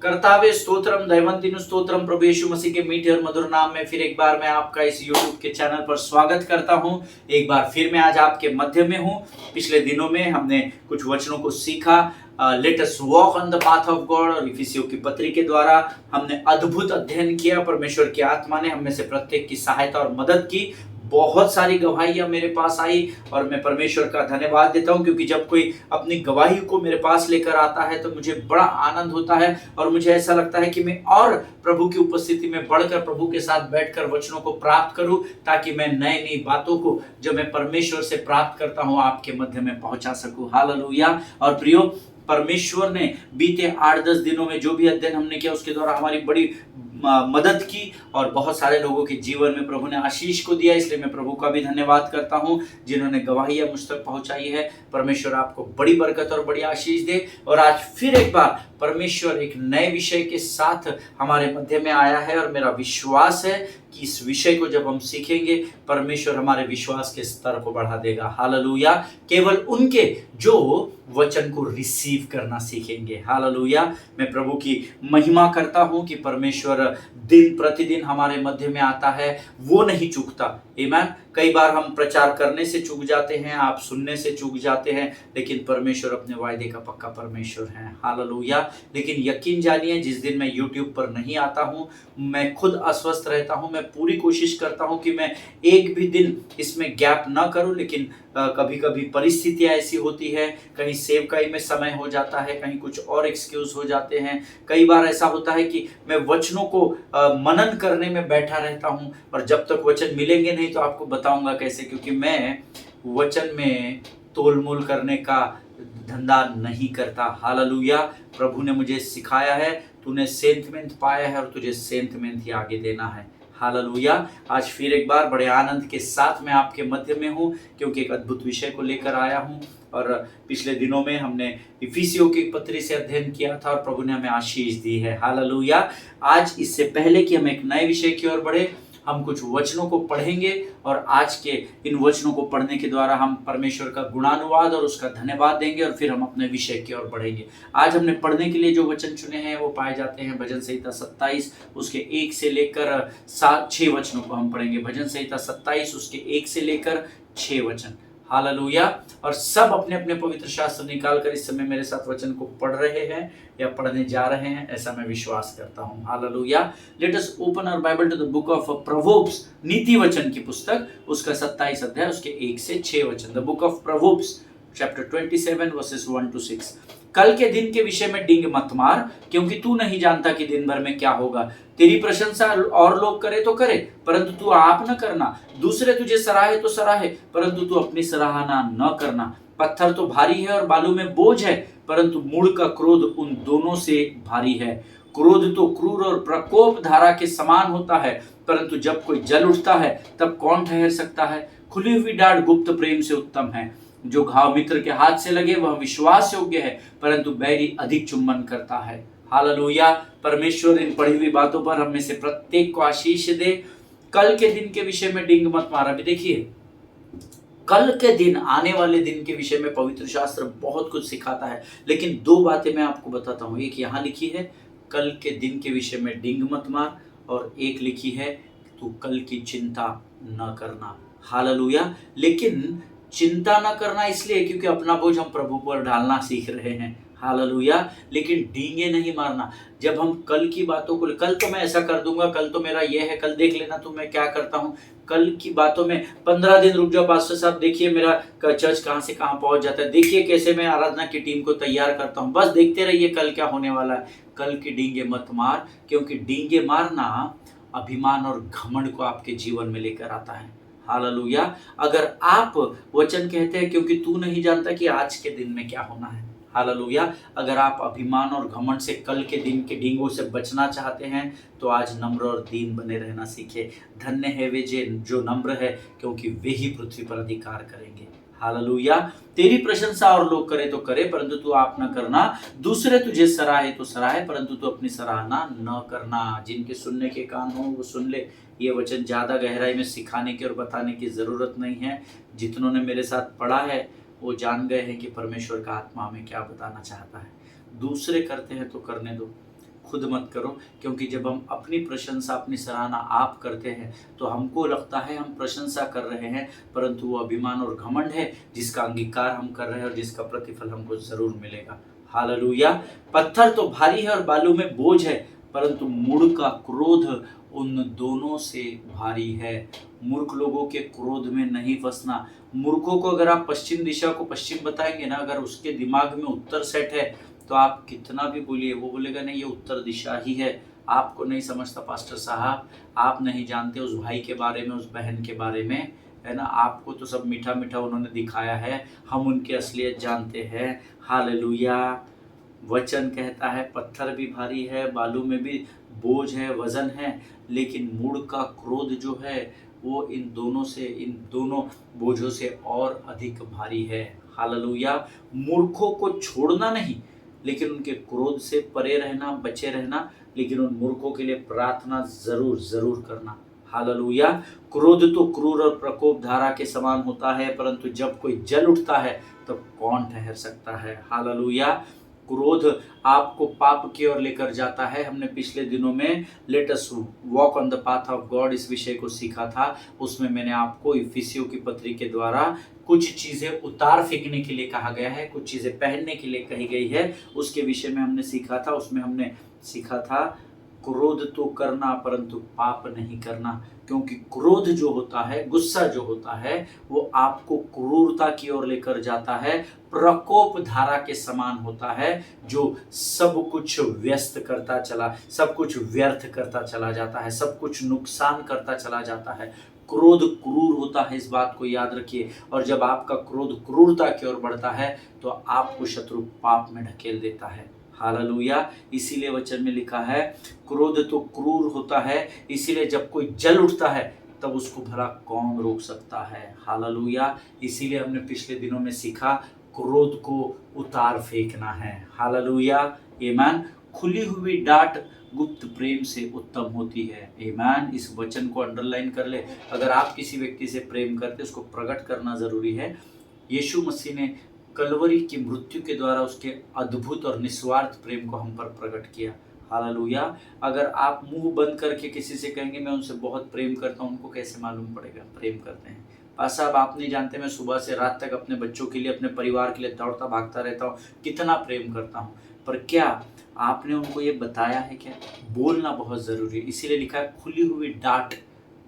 कर्तावे स्तोत्रम दैवंतिनु स्तोत्रम प्रभु यीशु मसीह के मीठे और मधुर नाम में फिर एक बार मैं आपका इस YouTube के चैनल पर स्वागत करता हूं। एक बार फिर मैं आज आपके मध्य में हूं। पिछले दिनों में हमने कुछ वचनों को सीखा। Let us walk on the path of God और इफिसियों की पत्री के द्वारा हमने अद्भुत अध्ययन किया। परमेश्वर की आत्मा ने हम में से प्रत्येक की सहायता और मदद की। बहुत सारी गवाहियां मेरे पास आई और मैं परमेश्वर का धन्यवाद देता हूं, क्योंकि जब कोई अपनी गवाही को मेरे पास लेकर आता है तो मुझे बड़ा आनंद होता है और मुझे ऐसा लगता है कि मैं और प्रभु की उपस्थिति में बढ़कर प्रभु के साथ बैठकर वचनों को प्राप्त करूं, ताकि मैं नई नई बातों को जो मैं परमेश्वर से प्राप्त करता हूं आपके मध्य में पहुंचा सकूं। हालेलुया। और प्रियो, परमेश्वर ने बीते 8-10 दिनों में जो भी अध्ययन हमने किया उसके द्वारा हमारी बड़ी मदद की और बहुत सारे लोगों के जीवन में प्रभु ने आशीष को दिया। इसलिए मैं प्रभु का भी धन्यवाद करता हूं जिन्होंने गवाहियां मुझ तक पहुंचाई है। परमेश्वर आपको बड़ी बरकत और बड़ी आशीष दे। और आज फिर एक बार परमेश्वर एक नए विषय के साथ हमारे मध्य में आया है और मेरा विश्वास है कि इस विषय को जब हम सीखेंगे परमेश्वर हमारे विश्वास के स्तर को बढ़ा देगा। हालेलुया। केवल उनके जो वचन को रिसीव करना सीखेंगे। हालेलुया। मैं प्रभु की महिमा करता हूं कि परमेश्वर दिन प्रतिदिन हमारे मध्य में आता है, वो नहीं चूकता। आमीन। कई बार हम प्रचार करने से चूक जाते हैं, आप सुनने से चूक जाते हैं, लेकिन परमेश्वर अपने वायदे का पक्का परमेश्वर है। हालेलुया। लेकिन यकीन जानिए, जिस दिन मैं YouTube पर नहीं आता हूं, मैं खुद अस्वस्थ रहता हूं, मैं पूरी कोशिश करता हूं कि मैं एक भी दिन इसमें गैप ना करूं, लेकिन कभी कभी परिस्थितियां ऐसी होती है, कहीं सेवकाई में समय हो जाता है, कहीं कुछ और एक्सक्यूज हो जाते हैं। कई बार ऐसा होता है कि मैं वचनों को मनन करने में बैठा रहता हूं और जब तक वचन मिलेंगे नहीं तो आपको बताऊंगा कैसे, क्योंकि मैं वचन में तोलमोल करने का धंधा नहीं करता। हालेलुया। प्रभु ने मुझे सिखाया है, तूने सेंतमेंट पाया है और तुझे सेंतमेंट ही आगे देना है। हालेलुया। आज फिर एक बार बड़े आनंद के साथ मैं आपके मध्य में हूं, क्योंकि एक अद्भुत विषय को लेकर आया हूं। और पिछले दिनों में हमने इफिसियों की पत्री से अध्ययन किया था और प्रभु ने हमें आशीष दी है। हालेलुया। आज इससे पहले कि हम एक नए विषय की ओर बढ़े, हम कुछ वचनों को पढ़ेंगे और आज के इन वचनों को पढ़ने के द्वारा हम परमेश्वर का गुणानुवाद और उसका धन्यवाद देंगे और फिर हम अपने विषय की ओर बढ़ेंगे। आज हमने पढ़ने के लिए जो वचन चुने हैं वो पाए जाते हैं भजन संहिता 27 उसके 1 से लेकर 6 वचनों को हम पढ़ेंगे। भजन संहिता 27 उसके 1 से लेकर 6 वचन। हालेलुया। और सब अपने अपने पवित्र शास्त्र निकालकर इस समय मेरे साथ वचन को पढ़ रहे हैं या पढ़ने जा रहे हैं, ऐसा मैं विश्वास करता हूं। Hallelujah. Let us open our Bible to the book of Proverbs, नीति वचन की पुस्तक, उसका 27 अध्याय उसके 1 से 6 वचन। The book of proverbs chapter 27 versus 1 to 6। कल के दिन के विषय में डिंग मत मार, क्योंकि तू नहीं जानता कि दिन भर में क्या होगा। तेरी प्रशंसा और लोग करे तो करे, परंतु तू आप न करना। दूसरे तुझे सराहे तो सराहे, परंतु तू अपनी सराहना न करना। पत्थर तो भारी है और बालू में बोझ है, परंतु मूढ़ का क्रोध उन दोनों से भारी है। क्रोध तो क्रूर और प्रकोप धारा के समान होता है, परंतु जब कोई जल उठता है तब कौन ठहर सकता है। खुली हुई डांट गुप्त प्रेम से उत्तम है। जो घाव मित्र के हाथ से लगे वह विश्वास योग्य है, परंतु बैरी अधिक चुंबन करता है। हालेलुया। परमेश्वर इन पढ़ी हुई बातों पर हम में से प्रत्येक को आशीष दे। कल के दिन के विषय में डिंग मत मार। अभी देखिए, कल के दिन, आने वाले दिन के विषय में पवित्र शास्त्र बहुत कुछ सिखाता है, लेकिन 2 बातें मैं आपको बताता हूं। एक यहाँ लिखी है, कल के दिन के विषय में डिंग मत मार, और एक लिखी है, तू कल की चिंता न करना। हालेलुया। लेकिन चिंता न करना इसलिए क्योंकि अपना बोझ हम प्रभु पर डालना सीख रहे हैं। हालेलुया। लेकिन डींगे नहीं मारना। जब हम कल की बातों को, कल तो मैं ऐसा कर दूंगा, कल तो मेरा ये है, कल देख लेना तो मैं क्या करता हूं, कल की बातों में 15 दिन रुक जाओ पास्टर साहब, देखिए मेरा चर्च कहां से कहां पहुंच जाता है, देखिए कैसे मैं आराधना की टीम को तैयार करता हूं, बस देखते रहिए कल क्या होने वाला है। कल की डींगे मत मार, क्योंकि डींगे मारना अभिमान और घमंड को आपके जीवन में लेकर आता है। हालेलुया। अगर आप वचन कहते हैं क्योंकि तू नहीं जानता कि आज के दिन में क्या होना है। हालेलुया। अगर आप अभिमान और घमंड से कल के दिन के डींगों से बचना चाहते हैं तो आज नम्र और दीन बने रहना सीखे। धन्य है वे जो नम्र है, क्योंकि वे ही पृथ्वी पर अधिकार करेंगे। हालेलुया। तेरी प्रशंसा और लोग करे तो करे, परंतु तू आप न करना। दूसरे तुझे सराहे तो सराहे, परंतु तू अपनी सराहना न करना। जिनके सुनने के कान हो वो सुन ले। ये वचन ज़्यादा गहराई में सिखाने की और बताने की ज़रूरत नहीं है। जितनों ने मेरे साथ पढ़ा है वो जान गए हैं कि परमेश्वर का आत्मा हमें क्या बताना चाहता है। दूसरे करते हैं तो करने दो, खुद मत करो, क्योंकि जब हम अपनी प्रशंसा, अपनी सराहना आप करते हैं तो हमको लगता है हम प्रशंसा कर रहे हैं, परंतु वो अभिमान और घमंड है जिसका अंगीकार हम कर रहे हैं और जिसका प्रतिफल हमको जरूर मिलेगा। हालेलुया। पत्थर तो भारी है और बालू में बोझ है, परंतु मूढ़ का क्रोध उन दोनों से भारी है। मूर्ख लोगों के क्रोध में नहीं फंसना। मूर्खों को अगर आप पश्चिम दिशा को पश्चिम बताएंगे ना, अगर उसके दिमाग में उत्तर सेट है तो आप कितना भी बोलिए वो बोलेगा नहीं ये उत्तर दिशा ही है। आपको नहीं समझता पास्टर साहब, आप नहीं जानते उस भाई के बारे में, उस बहन के बारे में, है ना। आपको तो सब मीठा मीठा उन्होंने दिखाया है, हम उनकी असलियत जानते हैं। हालेलुया। वचन कहता है पत्थर भी भारी है, बालू में भी बोझ है, वजन है, लेकिन मूढ़ का क्रोध जो है वो इन दोनों बोझों से और अधिक भारी है। हालेलुया। मूर्खों को छोड़ना नहीं, लेकिन उनके क्रोध से परे रहना, बचे रहना, लेकिन उन मूर्खों के लिए प्रार्थना जरूर जरूर करना। हालेलुया। क्रोध तो क्रूर और प्रकोप धारा के समान होता है, परंतु जब कोई जल उठता है तो कौन ठहर सकता है। हालेलुया। क्रोध आपको पाप की ओर लेकर जाता है। हमने पिछले दिनों में let us walk on the path of God इस विषय को सीखा था। उसमें मैंने आपको इफिसियों की पत्री के द्वारा कुछ चीजें उतार फेंकने के लिए कहा गया है, कुछ चीजें पहनने के लिए कही गई है, उसके विषय में हमने सीखा था। उसमें हमने सीखा था क्रोध तो करना परंतु पाप नहीं करना, क्योंकि क्रोध जो होता है, गुस्सा जो होता है, वो आपको क्रूरता की ओर लेकर जाता है, प्रकोप धारा के समान होता है जो सब कुछ सब कुछ व्यर्थ करता चला जाता है, सब कुछ नुकसान करता चला जाता है। क्रोध क्रूर होता है, इस बात को याद रखिए। और जब आपका क्रोध क्रूरता की ओर बढ़ता है तो आपको शत्रु पाप में ढकेल देता है। हालेलुया। इसीलिए वचन में लिखा है क्रोध तो क्रूर होता है, इसीलिए जब कोई जल उठता है तब उसको भला कौन रोक सकता है। हालेलुया। इसीलिए हमने पिछले दिनों में सीखा क्रोध को उतार फेंकना है। हालेलुया। आमीन। खुली हुई डांट गुप्त प्रेम से उत्तम होती है। आमीन। इस वचन को अंडरलाइन कर ले। अगर आप किसी व्यक्ति से प्रेम करते, उसको प्रकट करना जरूरी है। यीशु मसीह ने कलवरी की मृत्यु के द्वारा उसके अद्भुत और निस्वार्थ प्रेम को हम पर प्रकट किया। हालेलुया। अगर आप मुंह बंद करके किसी से कहेंगे मैं उनसे बहुत प्रेम करता हूं, उनको कैसे मालूम पड़ेगा प्रेम करते हैं। पास साहब आप नहीं जानते मैं सुबह से रात तक अपने बच्चों के लिए, अपने परिवार के लिए दौड़ता भागता रहता हूँ, कितना प्रेम करता हूँ, पर क्या आपने उनको ये बताया है? क्या बोलना बहुत जरूरी है। इसीलिए लिखा है खुली हुई डांट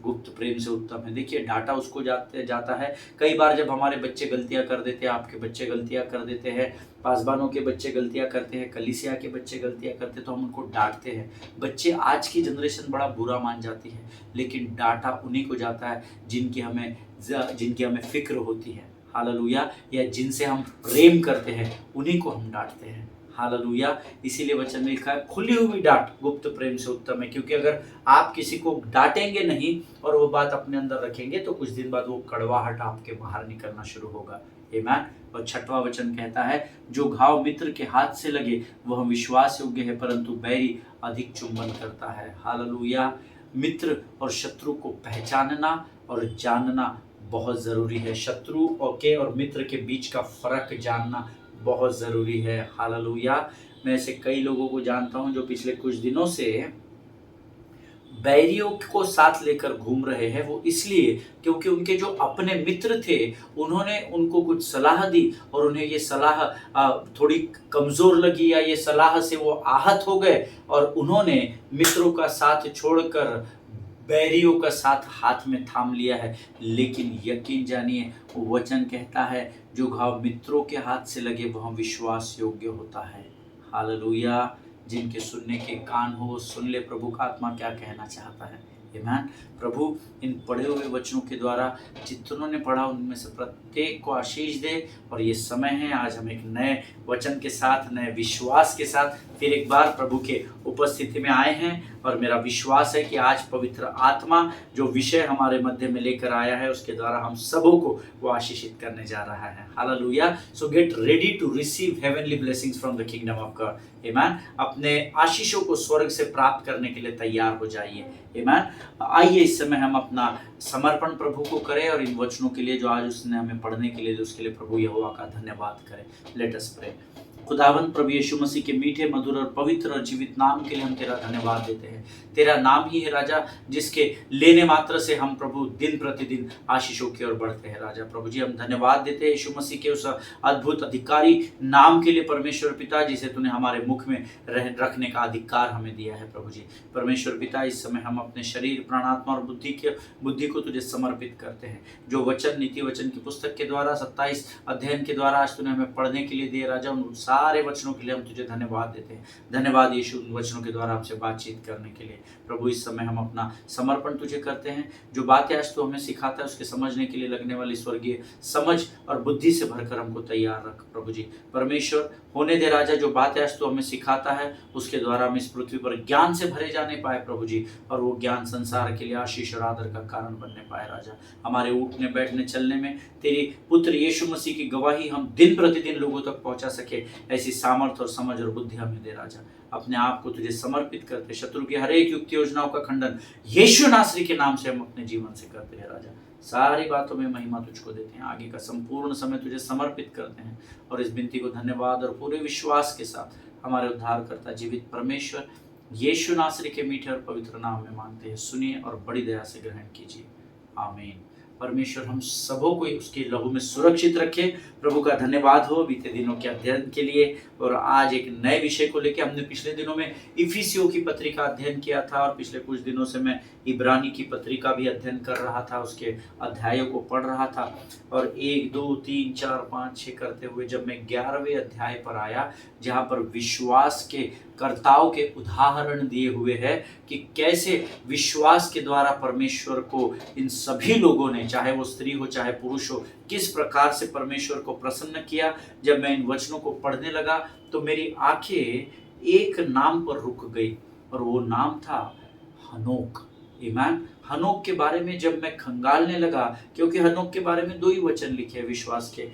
गुप्त प्रेम से उत्तम है। देखिए डांटा उसको जाता है। कई बार जब हमारे बच्चे गलतियां कर देते हैं, आपके बच्चे गलतियां कर देते हैं, पासबानों के बच्चे गलतियां करते हैं, कलीसिया के बच्चे गलतियां करते हैं, तो हम उनको डांटते हैं। बच्चे आज की जनरेशन बड़ा बुरा मान जाती है, लेकिन डांटा उन्हीं को जाता है जिनकी हमें फिक्र होती है। हालेलुया। या जिनसे हम प्रेम करते हैं उन्हीं को हम डांटते हैं। हालेलुया। इसीलिए वचन में लिखा है खुली हुई डांट गुप्त प्रेम से उत्तम है, क्योंकि अगर आप किसी को डांटेंगे नहीं और वो बात अपने अंदर रखेंगे तो कुछ दिन बाद वो कड़वाहट आपके बाहर निकलना शुरू होगा। आमीन। और छठवां वचन कहता है जो घाव मित्र के हाथ से लगे वह विश्वास योग्य है, परंतु बैरी अधिक चुंबन करता है। हालेलुया। मित्र और शत्रु को पहचानना और जानना बहुत जरूरी है। शत्रु और मित्र के बीच का फर्क जानना बहुत ज़रूरी है। हालेलुया। मैं ऐसे कई लोगों को जानता हूं जो पिछले कुछ दिनों से बैरियों को साथ लेकर घूम रहे हैं। वो इसलिए क्योंकि उनके जो अपने मित्र थे उन्होंने उनको कुछ सलाह दी और उन्हें ये सलाह थोड़ी कमज़ोर लगी, या ये सलाह से वो आहत हो गए और उन्होंने मित्रों का साथ छोड़कर बैरियों का साथ हाथ में थाम लिया है। लेकिन यकीन जानिए वो वचन कहता है जो घाव मित्रों के हाथ से लगे वह विश्वास योग्य होता है। हालेलुया। जिनके सुनने के कान हो सुन ले प्रभु का आत्मा क्या कहना चाहता है। आमीन। प्रभु इन पढ़े हुए वचनों के द्वारा जितनों ने पढ़ा उनमें से प्रत्येक को आशीष दे। और ये समय है आज हम एक नए वचन के साथ, नए विश्वास के साथ फिर एक बार प्रभु के उपस्थिति में आए हैं। और मेरा विश्वास है कि आज पवित्र आत्मा जो विषय हमारे मध्य में लेकर आया है उसके द्वारा हम सबों को वो आशीषित करने जा रहा है। Hallelujah. So get ready to receive heavenly blessings from the kingdom of God. आमीन। अपने आशीषों को स्वर्ग से प्राप्त करने के लिए तैयार हो जाइए। आमीन। आइए इस समय हम अपना समर्पण प्रभु को करें और इन वचनों के लिए जो आज उसने हमें पढ़ने के लिए, जो उसके लिए प्रभु यहोवा का धन्यवाद करें। Let us pray. खुदावंद प्रभु यीशु मसीह के मीठे मधुर और पवित्र और जीवित नाम के लिए हम तेरा धन्यवाद देते हैं। तेरा नाम ही है राजा, जिसके लेने मात्र से हम प्रभु दिन प्रतिदिन आशीषों की ओर बढ़ते हैं। राजा प्रभु जी, हम धन्यवाद देते हैं यीशु मसीह के उस अद्भुत अधिकारी नाम के लिए परमेश्वर पिता, जिसे तूने हमारे मुख में रखने का अधिकार हमें दिया है। प्रभु जी परमेश्वर पिता, इस समय हम अपने शरीर, प्राणात्मा और बुद्धि को तुझे समर्पित करते हैं। जो वचन नीति वचन की पुस्तक के द्वारा 27 अध्ययन के द्वारा आज तूने हमें पढ़ने के लिए दिए राजा, उन सारे वचनों के लिए हम तुझे धन्यवाद देते हैं। धन्यवाद यीशु, उन वचनों के द्वारा हमसे बातचीत करने के लिए। प्रभु इस समय हम अपना समर्पण तुझे करते हैं। जो बातें आज तू हमें सिखाता है उसके समझने के लिए लगने वाली स्वर्गीय समझ और बुद्धि से भरकर हमको तैयार रख। प्रभु जी परमेश्वर, होने दे राजा, जो बातें आज तू हमें सिखाता है उसके द्वारा हम इस पृथ्वी पर ज्ञान से भरे जाने पाए प्रभु जी, और वो ज्ञान संसार के लिए आशीष और आदर का कारण बनने पाए। राजा हमारे उठने बैठने चलने में तेरे पुत्र यीशु मसीह की गवाही हम दिन प्रतिदिन लोगों तक पहुंचा सके, ऐसी सामर्थ और समझ और बुद्धि हमें दे। राजा अपने आप को तुझे समर्पित करते, शत्रु की हर एक युक्ति योजनाओं का खंडन यीशु नासरी के नाम से हम अपने जीवन से करते हैं। राजा सारी बातों में महिमा तुझको देते हैं, आगे का संपूर्ण समय तुझे समर्पित करते हैं, और इस विनती को धन्यवाद और पूरे विश्वास के साथ हमारे उद्धारकर्ता जीवित परमेश्वर यीशु नासरी के मीठे और पवित्र नाम में मांगते हैं। सुनिए और बड़ी दया से ग्रहण कीजिए, आमीन। परमेश्वर हम सबों को उसके लहू में सुरक्षित रखे। प्रभु का धन्यवाद हो बीते दिनों के अध्ययन के लिए, और आज एक नए विषय को लेकर हमने पिछले दिनों में इफिसियों की पत्रिका अध्ययन किया था, और पिछले कुछ दिनों से मैं इब्रानी की पत्रिका भी अध्ययन कर रहा था, उसके अध्यायों को पढ़ रहा था, और 1 2 3 4 5 6 करते हुए जब मैं 11वें अध्याय पर आया, जहाँ पर विश्वास के कर्ताओं के उदाहरण दिए हुए हैं कि कैसे विश्वास के द्वारा परमेश्वर को इन सभी लोगों ने, चाहे वो स्त्री हो चाहे पुरुष हो, किस प्रकार से परमेश्वर को प्रसन्न किया। जब मैं इन वचनों को पढ़ने लगा तो मेरी आंखें एक नाम पर रुक गई, और वो नाम था हनोक। ईमान, हनोक के बारे में जब मैं खंगालने लगा, क्योंकि हनोक के बारे में 2 ही वचन लिखे हैं विश्वास के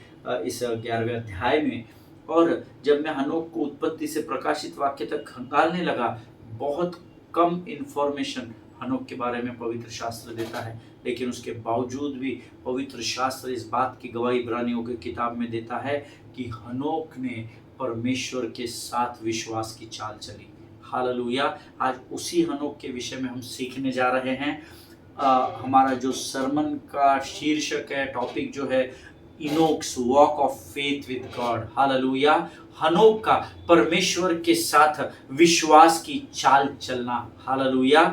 इस 11वें अध्याय में, और जब मैं हनोक को उत्पत्ति से प्रकाशित वाक्य तक खंगालने लगा, बहुत कम इंफॉर्मेशन हनोक के बारे में पवित्र शास्त्र देता है, लेकिन उसके बावजूद भी पवित्र शास्त्र इस बात की गवाही इब्रानियों की किताब में देता है कि हनोक ने परमेश्वर के साथ विश्वास की चाल चली। हालेलुया। आज उसी हनोक के विषय में हम सीखने जा रहे हैं। हमारा जो सरमन का शीर्षक है, टॉपिक जो है, Inox walk of faith with God. Hallelujah. हनोक का परमेश्वर के साथ विश्वास की चाल चलना। हालेलुया।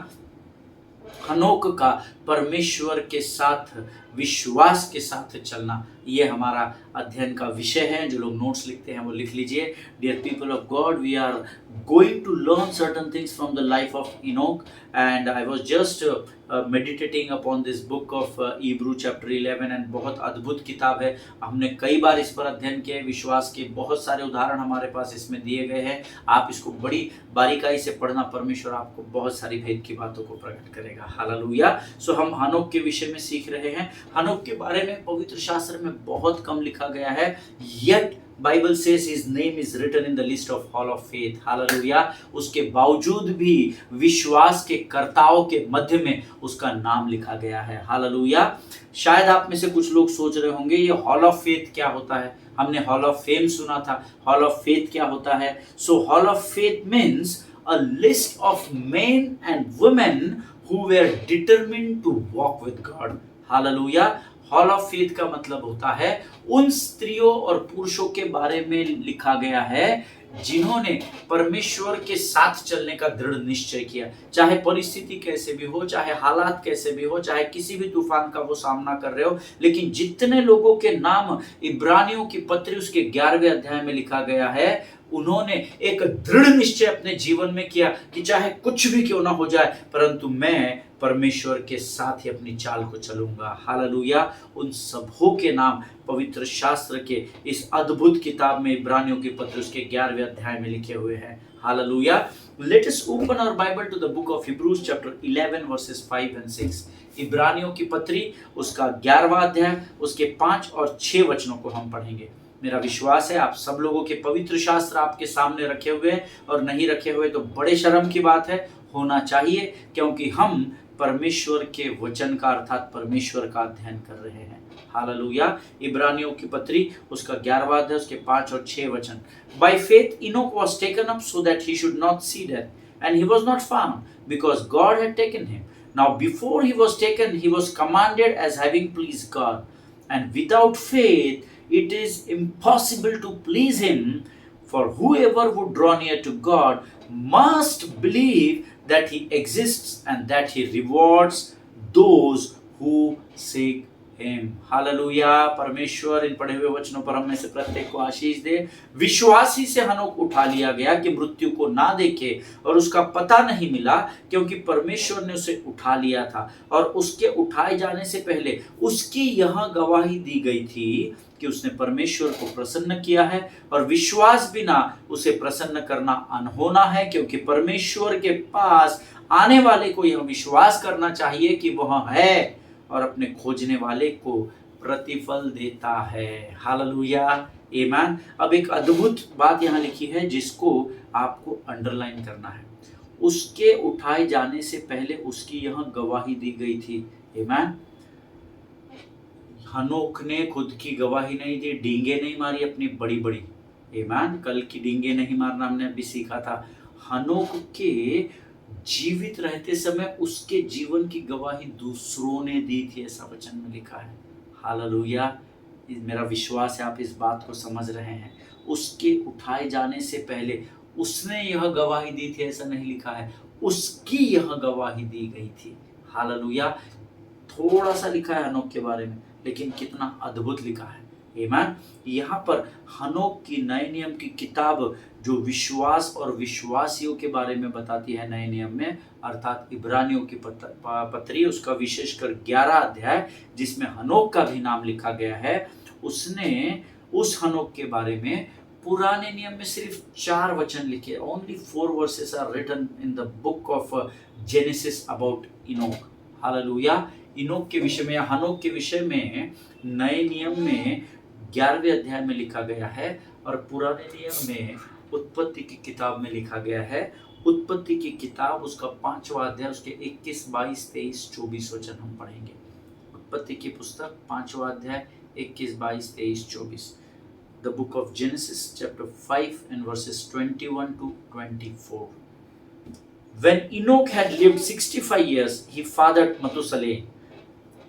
हनोक का परमेश्वर के साथ विश्वास के साथ चलना, ये हमारा अध्ययन का विषय है। जो लोग नोट्स लिखते हैं वो लिख लीजिए। Dear people of God, we are going to learn certain things from the life of Enoch, and I was just meditating upon this book of Hebrew chapter 11, and बहुत अद्भुत किताब है। हमने कई बार इस पर अध्ययन किया है। विश्वास के बहुत सारे उदाहरण हमारे पास इसमें दिए गए हैं। आप इसको बड़ी बारीकाई से पढ़ना, परमेश्वर आपको बहुत सारी भेद की बातों को प्रकट करेगा। हालेलुया। सो हम हनोक के विषय में सीख रहे हैं। हनोक के बारे में पवित्र शास्त्र में बहुत कम लिखा गया है, yet Bible says his name is written in the list of hall of faith. Hallelujah. उसके बावजूद भी विश्वास के कर्ताओं के मध्य में उसका नाम लिखा गया है। हालेलुया। शायद आप में से कुछ लोग सोच रहे होंगे ये हॉल ऑफ फेथ क्या होता है। हमने हॉल ऑफ फेम सुना था, हॉल ऑफ फेथ क्या होता है। So hall of faith means a list of men and women who were determined to walk with God. Hallelujah. Hall of faith का मतलब होता है उन स्त्रियों और पुरुषों के बारे में लिखा गया है जिन्होंने परमेश्वर के साथ चलने का दृढ़ निश्चय किया, चाहे परिस्थिति कैसे भी हो, चाहे हालात कैसे भी हो, चाहे किसी भी तूफान का वो सामना कर रहे हो। लेकिन जितने लोगों के नाम इब्रानियों की पत्री उसके 11वें अध्याय में लिखा गया है, उन्होंने एक दृढ़ निश्चय अपने जीवन में किया कि चाहे कुछ भी क्यों ना हो जाए, परंतु मैं परमेश्वर के साथ ही अपनी चाल को चलूंगा। हालेलुया। उन सबों के नाम पवित्र शास्त्र के इस अद्भुत किताब में इब्रानियों की पत्र उसके 11वें अध्याय में लिखे हुए हैं। Hallelujah. Let us open our Bible to the book of Hebrews chapter 11 verses 5 and 6। इब्रानियों की पत्री उसका 11वां अध्याय उसके 5 और 6 वचनों को हम पढ़ेंगे। मेरा विश्वास है आप सब लोगों के पवित्र शास्त्र आपके सामने रखे हुए हैं, और नहीं रखे हुए तो बड़े शर्म की बात है, होना चाहिए, क्योंकि हम परमेश्वर के वचन का अर्थात परमेश्वर का अध्ययन कर रहे हैं। हालेलुया। इब्रानियों की पत्री उसका 11वां अध्याय उसके 5 और 6 वचन। By faith Enoch was taken up so that he should not see death and he was not found because God had taken him. Now before he was taken he was commanded as having pleased God and without faith it is impossible to please him. For whoever would draw near to God must believe that He exists and that He rewards those who seek Him. Hallelujah. परमेश्वर इन पढ़े हुए वचनों पर हम में से प्रत्येक को आशीष दे। विश्वासी से हनोक उठा लिया गया कि मृत्यु को ना देखे और उसका पता नहीं मिला, क्योंकि परमेश्वर ने उसे उठा लिया था और उसके उठाए जाने से पहले उसकी यह गवाही दी गई थी कि उसने परमेश्वर को प्रसन्न किया है, और विश्वास बिना उसे प्रसन्न करना अनहोना है, क्योंकि परमेश्वर के पास आने वाले को यह विश्वास करना चाहिए कि वह है और अपने खोजने वाले को प्रतिफल देता है। हालेलुया, आमीन। अब एक अद्भुत बात यहाँ लिखी है जिसको आपको अंडरलाइन करना है। उसके उठाए जाने से पहले उसकी यह गवाही दी गई थी। आमीन। हनोक ने खुद की गवाही नहीं दी, डींगे नहीं मारी अपनी बड़ी बड़ी। आमीन। कल की डींगे नहीं मारना हमने अभी सीखा था। हनोक के जीवित रहते समय उसके जीवन की गवाही दूसरों ने दी थी, ऐसा वचन में लिखा है। हालेलुया। मेरा विश्वास है आप इस बात को समझ रहे हैं। उसके उठाए जाने से पहले उसने यह गवाही दी थी, ऐसा नहीं लिखा है, उसकी यह गवाही दी गई थी। हालेलुया। थोड़ा सा लिखा है हनोक के बारे में, लेकिन कितना अद्भुत लिखा है। आमीन। यहाँ पर हनोक की नए नियम की किताब जो विश्वास और विश्वासियों के बारे में बताती है नए नियम में, अर्थात इब्रानियों की पत्री उसका विशेषकर 11 अध्याय जिसमें हनोक का भी नाम लिखा गया है, उसने उस हनोक के बारे में पुराने नियम में सिर्फ 4 वचन लिखे। Only 4 verses are written in the book of Genesis about Enoch. Hallelujah. Enoch के विषय में, हनोक के विषय में नए नियम में 11वें अध्याय में लिखा गया है, और पुराने नियम में उत्पत्ति की किताब में लिखा गया है। उत्पत्ति की किताब उसका 5वां अध्याय उसके 21, 22, 23, 24 वचन हम पढ़ेंगे। उत्पत्ति की पुस्तक 5वां अध्याय 21, 22, 23, 24। The book of Genesis chapter 5 and verses 21 to 24. When Enoch had lived 65 years, he fathered Methuselah.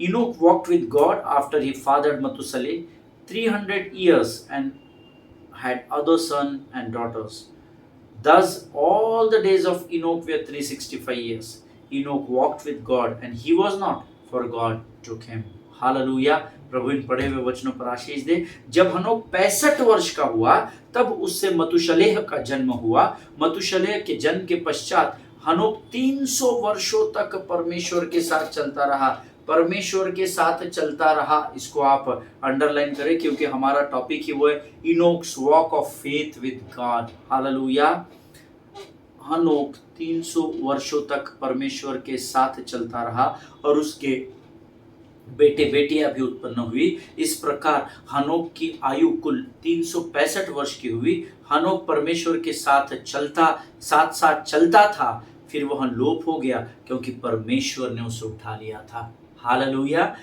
Enoch walked with God after he fathered Methuselah 300 years and had other sons and daughters. Thus all the days of Enoch were 365 years. Enoch walked with God and he was not, for God took him. Hallelujah. प्रभु इन पढ़े हुए वचनों पर आशीष दे। जब हनोक 65 वर्ष का हुआ तब उससे मतुशलेह का जन्म हुआ। मतुशलेह के जन्म के पश्चात हनोक 300 वर्षों तक परमेश्वर के साथ चलता रहा। परमेश्वर के साथ चलता रहा, इसको आप अंडरलाइन करें क्योंकि हमारा टॉपिक ही वो है, Inox walk of faith with God. Hallelujah. हनोक 300 वर्षों तक परमेश्वर के साथ चलता रहा और उसके बेटे बेटियां भी उत्पन्न हुई। इस प्रकार हनोक की आयु कुल 365 वर्ष की हुई। हनोक परमेश्वर के साथ चलता था, फिर वह लोप हो गया क्योंकि परमेश्वर ने उसे उठा लिया था। हालेलुया।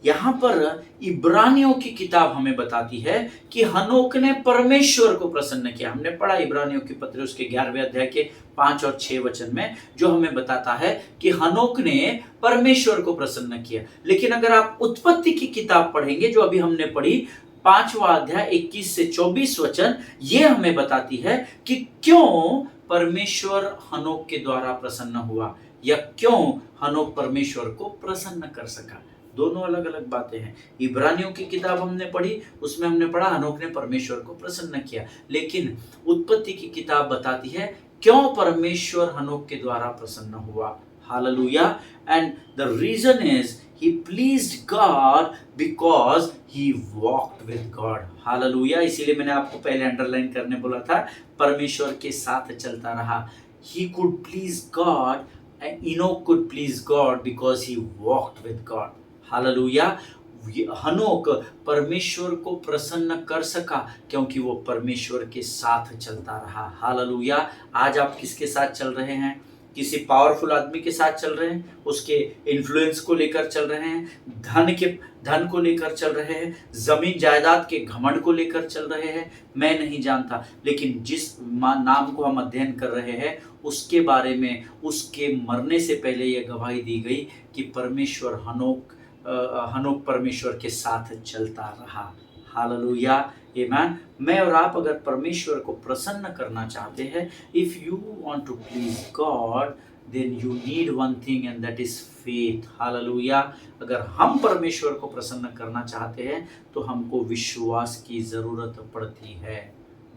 यहाँ पर इब्रानियों की किताब हमें बताती है कि हनोक ने परमेश्वर को प्रसन्न किया। हमने पढ़ा इब्रानियों की पत्री उसके 11वें अध्याय के 5 और 6 वचन में, जो हमें बताता है कि हनोक ने परमेश्वर को प्रसन्न किया। लेकिन अगर आप उत्पत्ति की किताब पढ़ेंगे जो अभी हमने पढ़ी, 5वां अध्याय 21 से 24 वचन, ये हमें बताती है कि क्यों परमेश्वर हनोक के द्वारा प्रसन्न हुआ या क्यों हनोक परमेश्वर को प्रसन्न कर सका। दोनों अलग अलग बातें हैं। इब्रानियों की किताब हमने पढ़ी, उसमें हमने पढ़ा हनोक ने परमेश्वर को प्रसन्न किया, लेकिन उत्पत्ति की किताब बताती है क्यों परमेश्वर हनोक के द्वारा प्रसन्न हुआ। Hallelujah. And the reason is he pleased God because he walked with God. Hallelujah. इसीलिए मैंने आपको पहले अंडरलाइन करने बोला था, परमेश्वर के साथ चलता रहा। He could please God and Enoch could please God because he walked with God. Hallelujah. हनोक परमेश्वर को प्रसन्न कर सका क्योंकि वो परमेश्वर के साथ चलता रहा। हालेलुया। आज आप किसके साथ चल रहे हैं? किसी पावरफुल आदमी के साथ चल रहे हैं, उसके इन्फ्लुएंस को लेकर चल रहे हैं, धन को लेकर चल रहे हैं, जमीन जायदाद के घमंड को लेकर चल रहे हैं, मैं नहीं जानता। लेकिन जिस नाम को हम अध्ययन कर रहे हैं उसके बारे में उसके मरने से पहले यह गवाही दी गई कि परमेश्वर हनोक परमेश्वर के साथ चलता रहा। हालेलुया, आमेन। मैं और आप अगर परमेश्वर को प्रसन्न करना चाहते हैं, if you want to please God, then you need one thing and that is faith. Hallelujah. अगर हम परमेश्वर को प्रसन्न करना चाहते हैं तो हमको विश्वास की जरूरत पड़ती है।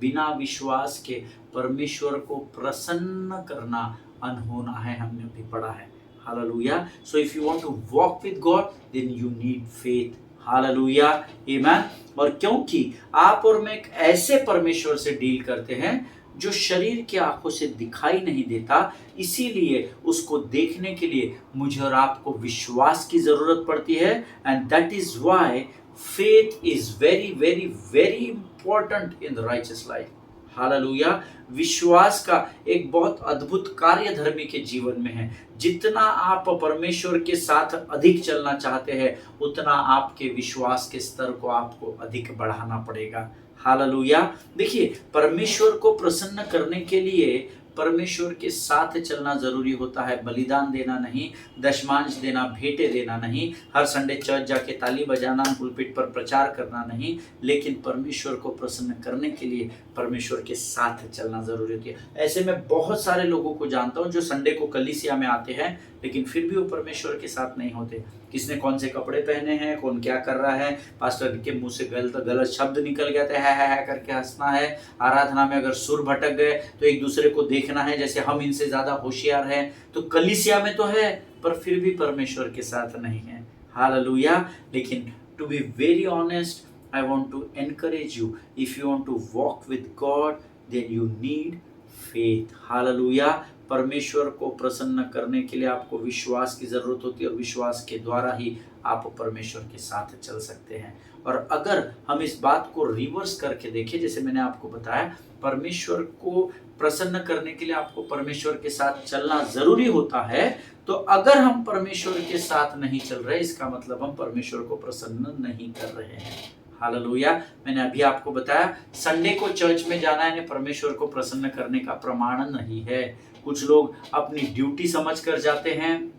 बिना विश्वास के परमेश्वर को प्रसन्न करना अनहोना है, हमने अभी पढ़ा है। Hallelujah. So if you want to walk with God, then you need faith. Hallelujah, amen. और क्योंकि आप और मैं एक ऐसे परमेश्वर से डील करते हैं जो शरीर की आंखों से दिखाई नहीं देता, इसीलिए उसको देखने के लिए मुझे और आपको विश्वास की जरूरत पड़ती है। And that is why faith is very very very important in the righteous life. Hallelujah. विश्वास का एक बहुत अद्भुत कार्य धर्मी के जीवन में है। जितना आप परमेश्वर के साथ अधिक चलना चाहते हैं, उतना आपके विश्वास के स्तर को आपको अधिक बढ़ाना पड़ेगा। हालेलुया। देखिए, परमेश्वर को प्रसन्न करने के लिए परमेश्वर के साथ चलना जरूरी होता है। बलिदान देना नहीं, दशमांश देना, भेंटे देना नहीं, हर संडे चर्च जाके ताली बजाना, पुलपिट पर प्रचार करना नहीं, लेकिन परमेश्वर को प्रसन्न करने के लिए परमेश्वर के साथ चलना जरूरी होती है। ऐसे में बहुत सारे लोगों को जानता हूँ जो संडे को कलीसिया में आते हैं लेकिन फिर भी वो परमेश्वर के साथ नहीं होते। किसने कौन से कपड़े पहने हैं, कौन क्या कर रहा है, पास्टर के मुंह से गलत शब्द निकल गया तो है करके हंसना है। आराधना में अगर सुर भटक गए तो एक दूसरे को देखना है जैसे हम इनसे ज्यादा होशियार हैं। तो कलीसिया में तो है पर फिर भी परमेश्वर के साथ नहीं है। हालेलुया। लेकिन to be very honest, I want to encourage you, if you want to walk with God, then you need faith. Hallelujah. परमेश्वर को प्रसन्न करने के लिए आपको विश्वास की जरूरत होती है और विश्वास के द्वारा ही आप परमेश्वर के साथ चल सकते हैं। और अगर हम इस बात को रिवर्स करके देखें, जैसे मैंने आपको बताया, परमेश्वर को प्रसन्न करने के लिए आपको परमेश्वर के साथ चलना जरूरी होता है। तो अगर हम परमेश्वर के साथ नहीं चल रहे, इसका मतलब हम परमेश्वर को प्रसन्न नहीं कर रहे हैं। हालेलुया। मैंने अभी आपको बताया संडे को चर्च में जाना है परमेश्वर को प्रसन्न करने का प्रमाण नहीं है। कुछ लोग अपनी ड्यूटी समझ कर जाते हैं,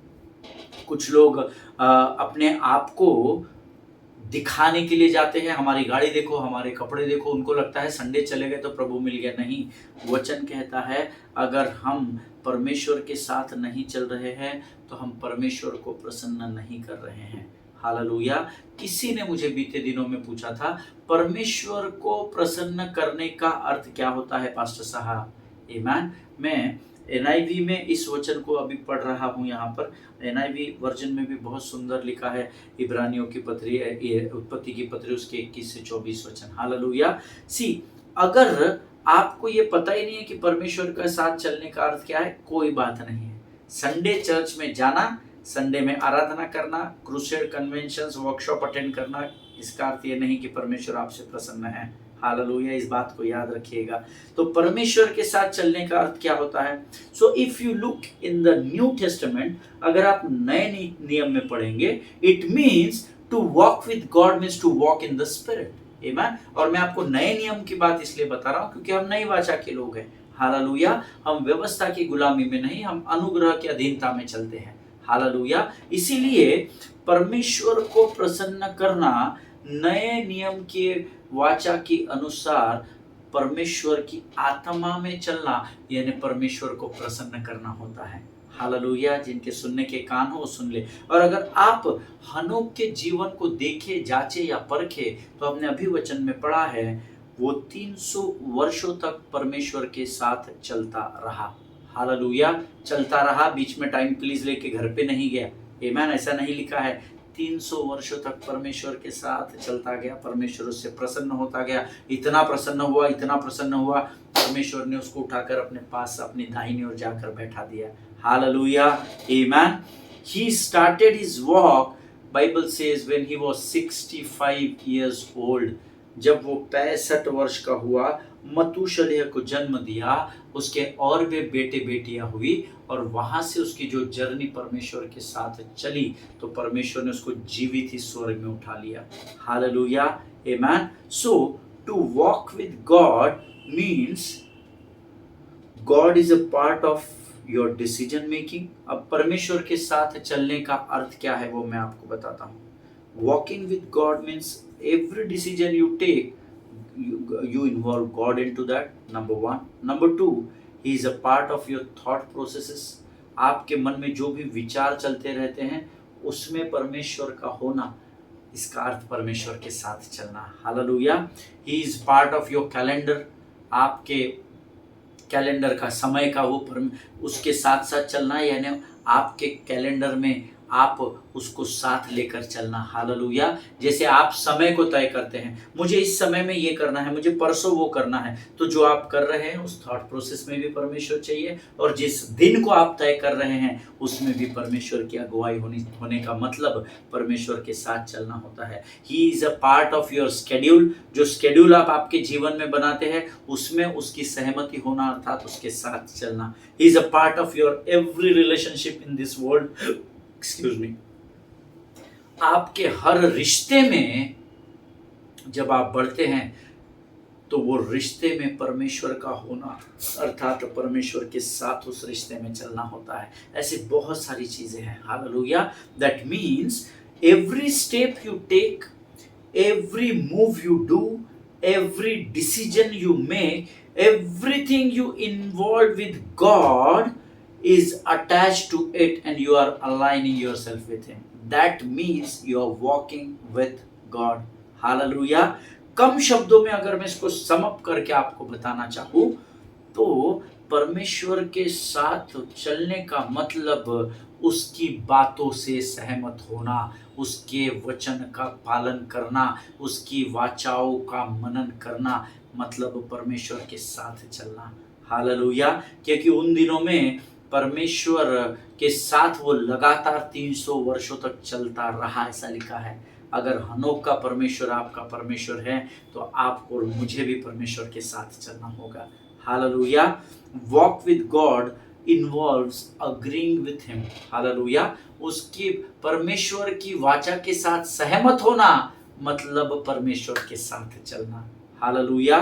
कुछ लोग अपने आप को दिखाने के लिए जाते हैं। हमारी गाड़ी देखो, हमारे कपड़े देखो, उनको लगता है संडे चले गए तो प्रभु मिल गया। नहीं, वचन कहता है अगर हम परमेश्वर के साथ नहीं चल रहे हैं तो हम परमेश्वर को प्रसन्न नहीं कर रहे हैं। हालेलुया। किसी ने मुझे बीते दिनों में पूछा था, परमेश्वर को प्रसन्न करने का अर्थ क्या होता है पास्टर साहब? आमीन। मैं NIV में इस वचन को अभी पढ़ रहा हूँ। यहाँ पर NIV वर्जन में भी बहुत सुंदर लिखा है। इब्रानियों की पत्री, उत्पत्ति की पत्री, उसके 21 से 24 वचन। हालेलुया। सी, अगर आपको ये पता ही नहीं है कि परमेश्वर के साथ चलने का अर्थ क्या है, कोई बात नहीं है। संडे चर्च में जाना, संडे में आराधना करना, क्रूसेड कन्वेंशंस, वर्कशॉप अटेंड करना, इसका अर्थ ये नहीं कि परमेश्वर आपसे प्रसन्न है। हालेलुया। इस बात को याद रखिएगा। तो परमेश्वर के साथ चलने का अर्थ क्या होता है? So if you look in the New Testament, अगर आप नए नियम में पढ़ेंगे, it means to walk with God means to walk in the spirit. आमीन। और मैं आपको नए नियम की बात इसलिए बता रहा हूं क्योंकि हम नई वाचा के लोग हैं। हालेलुया। हम व्यवस्था की गुलामी में नहीं, हम अनुग्रह की अधीनता में चलते हैं। हालेलुया। इसीलिए परमेश्वर को प्रसन्न करना, नए नियम के वाचा के अनुसार परमेश्वर की आत्मा में चलना, यानी परमेश्वर को प्रसन्न करना होता है। हालेलुया। जिनके सुनने के कान हो वो सुन ले। और अगर आप हनोक के जीवन को देखे, जांचे या परखे, तो हमने अभी वचन में पढ़ा है वो 300 वर्षों तक परमेश्वर के साथ चलता रहा। हालेलुया। चलता रहा, बीच में टाइम प्लीज लेके घर पे नहीं गया। आमीन। ऐसा नहीं लिखा है। 300 वर्षों तक परमेश्वर के साथ चलता गया, परमेश्वर उससे प्रसन्न होता गया। इतना प्रसन्न हुआ, परमेश्वर ने उसको उठाकर अपने पास अपनी दाहिनी ओर जाकर बैठा दिया। हालेलुया। आमीन। He started his walk, Bible says, when he was 65 years old. जब वो 65 वर्ष का हुआ मतूशलह को जन्म दिया, उसके और भी बेटे बेटियां हुई, और वहां से उसकी जो जर्नी परमेश्वर के साथ चली, तो परमेश्वर ने उसको जीवित ही स्वर्ग में उठा लिया। Hallelujah, amen. So to walk with God means God is a part of your decision making. अब परमेश्वर के साथ चलने का अर्थ क्या है वो मैं आपको बताता हूँ। Walking with God means every decision you take, you involve God into that, number one. Number two, he is a part of your thought processes. आपके मन में जो भी विचार चलते रहते हैं उसमें परमेश्वर का होना, इसका अर्थ परमेश्वर के साथ चलना। Hallelujah. He is part of your calendar, आपके कैलेंडर का समय का वो उसके साथ साथ चलना, यानी आपके कैलेंडर में आप उसको साथ लेकर चलना। हालेलुया। जैसे आप समय को तय करते हैं, मुझे इस समय में ये करना है, मुझे परसों वो करना है, तो जो आप कर रहे हैं उस थॉट प्रोसेस में भी परमेश्वर चाहिए, और जिस दिन को आप तय कर रहे हैं उसमें भी परमेश्वर की अगुवाई होने का मतलब परमेश्वर के साथ चलना होता है। He is a part of your schedule, जो स्केड्यूल आप आपके जीवन में बनाते हैं उसमें उसकी सहमति होना, अर्थात उसके साथ चलना। He is a part of your every relationship in this world, excuse me. आपके हर रिश्ते में जब आप बढ़ते हैं तो वो रिश्ते में परमेश्वर का होना, अर्थात परमेश्वर के साथ उस रिश्ते में चलना होता है। ऐसी बहुत सारी चीजें हैं। Hallelujah. That means every step you take, every move you do, every decision you make, everything you involve with God is attached to it and you are aligning yourself with him. That means you are walking with God. Hallelujah. कम शब्दों में अगर मैं इसको sum up करके आपको बताना चाहूँ तो परमेश्वर के साथ चलने का मतलब उसकी बातों से सहमत होना, उसके वचन का पालन करना, उसकी वाचाओं का मनन करना, मतलब परमेश्वर के साथ चलना। हालेलुया। क्योंकि उन दिनों में परमेश्वर के साथ वो लगातार 300 वर्षों तक चलता रहा, ऐसा लिखा है। अगर हनोक का परमेश्वर आपका परमेश्वर है तो आपको और मुझे भी परमेश्वर के साथ चलना होगा। Hallelujah. Walk with God involves agreeing with him. Hallelujah. उसकी परमेश्वर की वाचा के साथ सहमत होना मतलब परमेश्वर के साथ चलना। हालेलुया।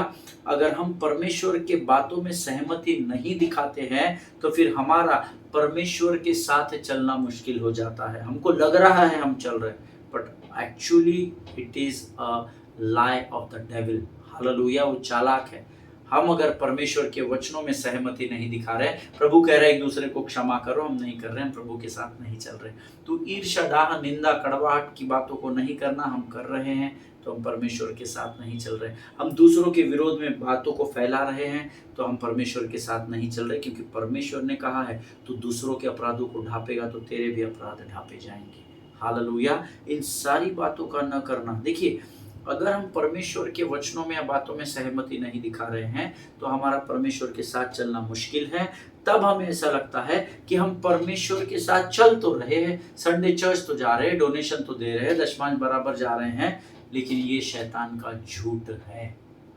अगर हम परमेश्वर के बातों में सहमति नहीं दिखाते हैं तो फिर हमारा परमेश्वर के साथ चलना मुश्किल हो जाता है। हमको लग रहा है हम चल रहे हैं, but actually it is a lie of the devil. Hallelujah. वो चालाक है। हम अगर परमेश्वर के वचनों में सहमति नहीं दिखा रहे, प्रभु कह रहे हैं एक दूसरे को क्षमा करो, हम नहीं कर रहे हैं, प्रभु के साथ नहीं चल रहे। तो ईर्ष्या, दाह, निंदा, कड़वाहट की बातों को नहीं करना हम कर रहे हैं तो हम परमेश्वर के साथ नहीं चल रहे। हम दूसरों के विरोध में बातों को फैला रहे हैं तो हम परमेश्वर के साथ नहीं चल रहे, क्योंकि परमेश्वर ने कहा है तू दूसरों के अपराधों को ढांपेगा तो तेरे भी अपराध ढांपे जाएंगे। हालेलुया। इन सारी बातों का न करना। देखिए, अगर हम परमेश्वर के वचनों में या बातों में सहमति नहीं दिखा रहे हैं तो हमारा परमेश्वर के साथ चलना मुश्किल है। तब हमें ऐसा लगता है कि हम परमेश्वर के साथ चल तो रहे हैं, संडे चर्च तो जा रहे हैं, डोनेशन तो दे रहे हैं, दशमांश बराबर जा रहे हैं, लेकिन ये शैतान का झूठ है।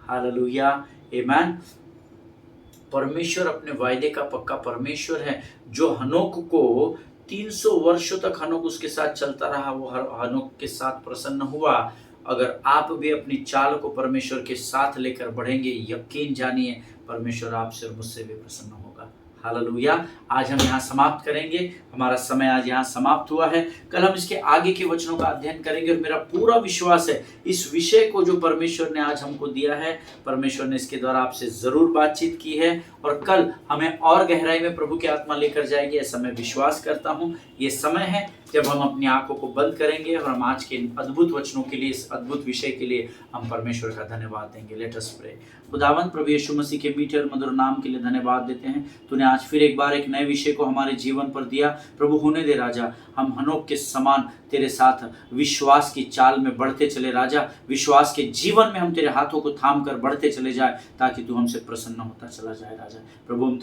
हालेलुया। आमेन। परमेश्वर अपने वायदे का पक्का परमेश्वर है। जो हनोक को 300 वर्षों तक हनोक उसके साथ चलता रहा, वो हनोक के साथ प्रसन्न हुआ। अगर आप भी अपनी चाल को परमेश्वर के साथ लेकर बढ़ेंगे, यकीन जानिए परमेश्वर आपसे और मुझसे भी प्रसन्न होगा। हालेलुया। आज हम यहाँ समाप्त करेंगे, हमारा समय आज यहाँ समाप्त हुआ है। कल हम इसके आगे के वचनों का अध्ययन करेंगे और मेरा पूरा विश्वास है इस विषय को जो परमेश्वर ने आज हमको दिया है, परमेश्वर ने इसके द्वारा आपसे जरूर बातचीत की है और कल हमें और गहराई में प्रभु की आत्मा लेकर जाएगी, ऐसा मैं विश्वास करता हूँ। ये समय है जब हम अपनी आंखों को बंद करेंगे और हम आज के अद्भुत वचनों के लिए, इस अद्भुत विषय के लिए हम परमेश्वर का धन्यवाद देंगे। Let us pray. खुदावंद प्रभु यीशु मसीह के मीठे और मधुर नाम के लिए धन्यवाद देते हैं। तूने आज फिर एक बार एक नए विषय को हमारे जीवन पर दिया। प्रभु होने दे राजा, हम हनोक के समान तेरे साथ विश्वास की चाल में बढ़ते चले राजा। विश्वास के जीवन में हम तेरे हाथों को थाम कर बढ़ते चले जाए ताकि तू हमसे प्रसन्न होता चला जाए राजा। प्रभु हम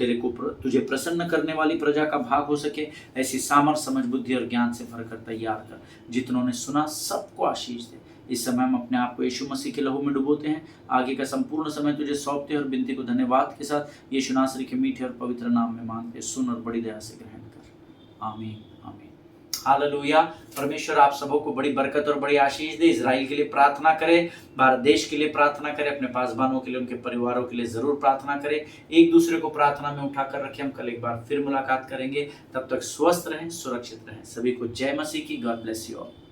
तुझे प्रसन्न करने वाली प्रजा का भाग हो सके, ऐसी सामर्थ, समझ, बुद्धि और ज्ञान से भरकर तैयार कर। जितनों ने सुना सबको आशीष दे। इस समय हम अपने आप को यीशु मसीह के लहू में डुबोते हैं। आगे का संपूर्ण समय तुझे सौंपते हैं और बिनती को धन्यवाद के साथ यीशु नासरी के मीठे और पवित्र नाम में मांगते, सुन और बड़ी दया से ग्रहण कर। आमीन आमीन। हालेलुया। परमेश्वर आप सबों को बड़ी बरकत और बड़ी आशीष दे। इजराइल के लिए प्रार्थना करें, भारत देश के लिए प्रार्थना करें, अपने पासबानों के लिए, उनके परिवारों के लिए जरूर प्रार्थना करें। एक दूसरे को प्रार्थना में उठाकर रखें। हम कल एक बार फिर मुलाकात करेंगे। तब तक स्वस्थ रहें, सुरक्षित रहें। सभी को जय मसीह की। God bless you all.